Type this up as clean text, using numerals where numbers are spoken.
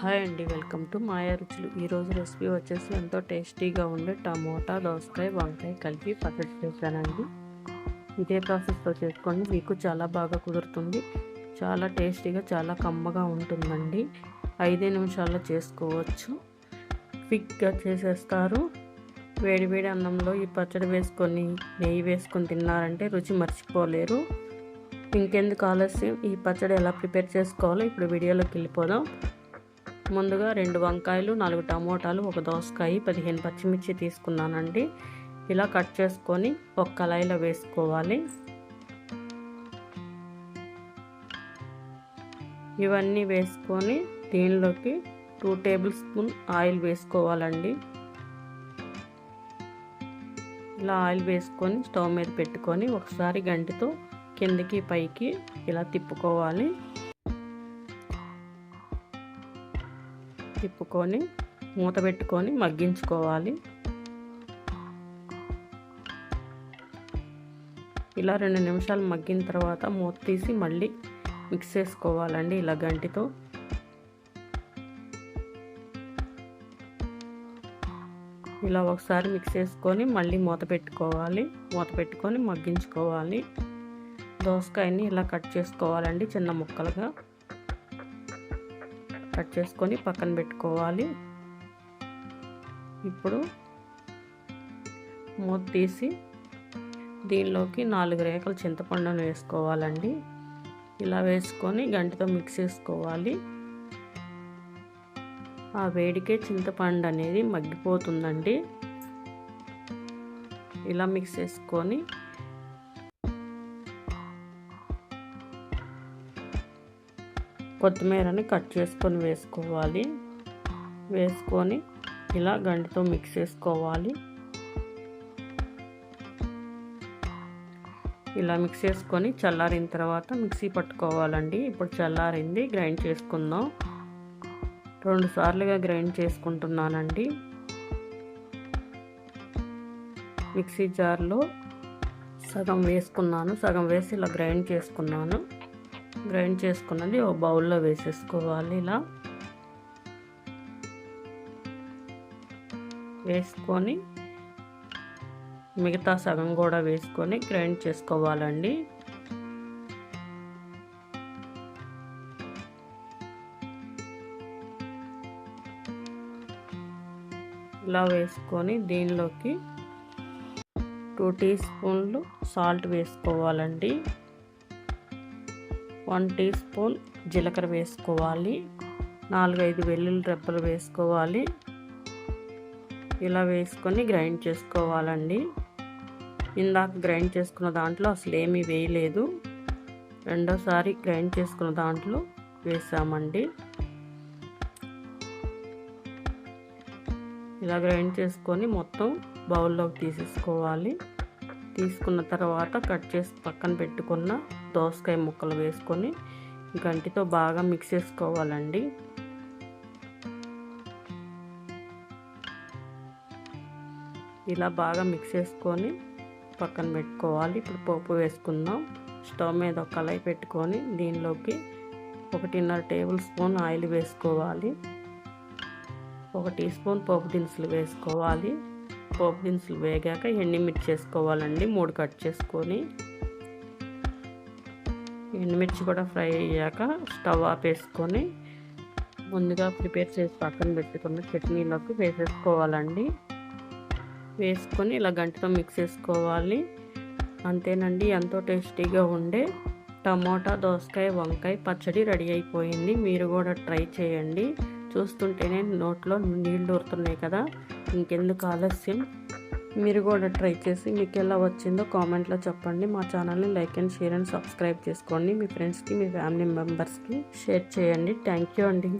Hi అండి, welcome to మాయా రుచులు. ఈరోజు రెసిపీ వచ్చేసి ఎంతో టేస్టీగా ఉండే టమోటా, దోసకాయ, వంకాయ కలిపి పచ్చడి చేశానండి. ఇదే ప్రాసెస్తో చేసుకోండి, మీకు చాలా బాగా కుదురుతుంది. చాలా టేస్టీగా, చాలా కమ్మగా ఉంటుందండి. 5 నిమిషాల్లో చేసుకోవచ్చు, క్విక్గా చేసేస్తారు. వేడివేడి అన్నంలో ఈ పచ్చడి వేసుకొని నెయ్యి వేసుకొని తిన్నారంటే రుచి మర్చిపోలేరు. ఇంకెందుకు ఆలస్యం, ఈ పచ్చడి ఎలా ప్రిపేర్ చేసుకోవాలో ఇప్పుడు వీడియోలోకి వెళ్ళిపోదాం. ముందుగా 2 వంకాయలు, 4 టమోటాలు, 1 దోసకాయ, 15 పచ్చిమిర్చి తీసుకున్నానండి. ఇలా కట్ చేసుకొని ఒక కళాయిలో వేసుకోవాలి. ఇవన్నీ వేసుకొని దీనిలోకి 2 టేబుల్ స్పూన్ ఆయిల్ వేసుకోవాలండి. ఇలా ఆయిల్ వేసుకొని స్టవ్ మీద పెట్టుకొని ఒకసారి గంటితో కిందకి పైకి ఇలా తిప్పుకోవాలి. తిప్పుకొని మూత పెట్టుకొని మగ్గించుకోవాలి. ఇలా 2 నిమిషాలు మగ్గిన తర్వాత మూత తీసి మళ్ళీ మిక్స్ చేసుకోవాలండి. ఇలా గంటితో ఇలా ఒకసారి మిక్స్ చేసుకొని మళ్ళీ మూత పెట్టుకోవాలి. మూత పెట్టుకొని మగ్గించుకోవాలి. దోసకాయని ఇలా కట్ చేసుకోవాలండి, చిన్న ముక్కలుగా కట్ చేసుకొని పక్కన పెట్టుకోవాలి. ఇప్పుడు మూత తీసి దీనిలోకి 4 రేకల చింతపండును వేసుకోవాలండి. ఇలా వేసుకొని గంటితో మిక్స్ చేసుకోవాలి. ఆ వేడికే చింతపండు అనేది మగ్గిపోతుందండి. ఇలా మిక్స్ చేసుకొని కొత్తిమీరని కట్ చేసుకొని వేసుకోవాలి. వేసుకొని ఇలా గంటితో మిక్స్ చేసుకోవాలి. ఇలా మిక్స్ చేసుకొని చల్లారిన తర్వాత మిక్సీ పట్టుకోవాలండి. ఇప్పుడు చల్లారింది, గ్రైండ్ చేసుకుందాం. 2 సార్లుగా గ్రైండ్ చేసుకుంటున్నానండి. మిక్సీ జార్లో సగం వేసుకున్నాను, సగం వేసి ఇలా గ్రైండ్ చేసుకున్నాను. గ్రైండ్ చేసుకున్నది ఒక బౌల్లో వేసేసుకోవాలి. ఇలా వేసుకొని మిగతా సగం కూడా వేసుకొని గ్రైండ్ చేసుకోవాలండి. ఇలా వేసుకొని దీనిలోకి 2 టీ స్పూన్లు సాల్ట్ వేసుకోవాలండి. 1 టీ స్పూన్ జీలకర్ర వేసుకోవాలి. 4-5 వెల్లుల్లి రెబ్బలు వేసుకోవాలి. ఇలా వేసుకొని గ్రైండ్ చేసుకోవాలండి. ఇందాక గ్రైండ్ చేసుకున్న దాంట్లో అసలు ఏమీ వేయలేదు, రెండోసారి గ్రైండ్ చేసుకున్న దాంట్లో వేసామండి. ఇలా గ్రైండ్ చేసుకొని మొత్తం బౌల్లోకి తీసేసుకోవాలి. తీసుకున్న తర్వాత కట్ చేసి పక్కన పెట్టుకున్న దోసకాయ ముక్కలు వేసుకొని గంటితో బాగా మిక్స్ చేసుకోవాలండి. ఇలా బాగా మిక్స్ చేసుకొని పక్కన పెట్టుకోవాలి. ఇప్పుడు పోపు వేసుకుందాం. స్టవ్ మీద ఒక కళాయి పెట్టుకొని దీనిలోకి 1.5 టేబుల్ స్పూన్ ఆయిల్ వేసుకోవాలి. 1 టీ స్పూన్ పోపు దినుసులు వేసుకోవాలి. పోపు దినుసులు వేగాక ఎండుమిర్చి వేసుకోవాలండి, 3 కట్ చేసుకొని. ఎండుమిర్చి కూడా ఫ్రై అయ్యాక స్టవ్ ఆపేసుకొని ముందుగా ప్రిపేర్ చేసి పక్కన పెట్టుకున్న చట్నీలోకి వేసేసుకోవాలండి. వేసుకొని ఇలా గంటతో మిక్స్ చేసుకోవాలి. అంతేనండి, ఎంతో టేస్టీగా ఉండే టమోటా, దోసకాయ, వంకాయ పచ్చడి రెడీ అయిపోయింది. మీరు కూడా ట్రై చేయండి. చూస్తుంటేనే నోట్లో నీళ్ళు ఊరుతున్నాయి కదా, ఇంకెందుకు ఆలస్యం, మీరు కూడా ట్రై చేసి మీకు ఎలా వచ్చిందో కామెంట్లో చెప్పండి. మా ఛానల్ని like and share and subscribe చేసుకోండి. మీ ఫ్రెండ్స్కి, మీ ఫ్యామిలీ మెంబర్స్కి షేర్ చేయండి. థ్యాంక్ యూ అండి.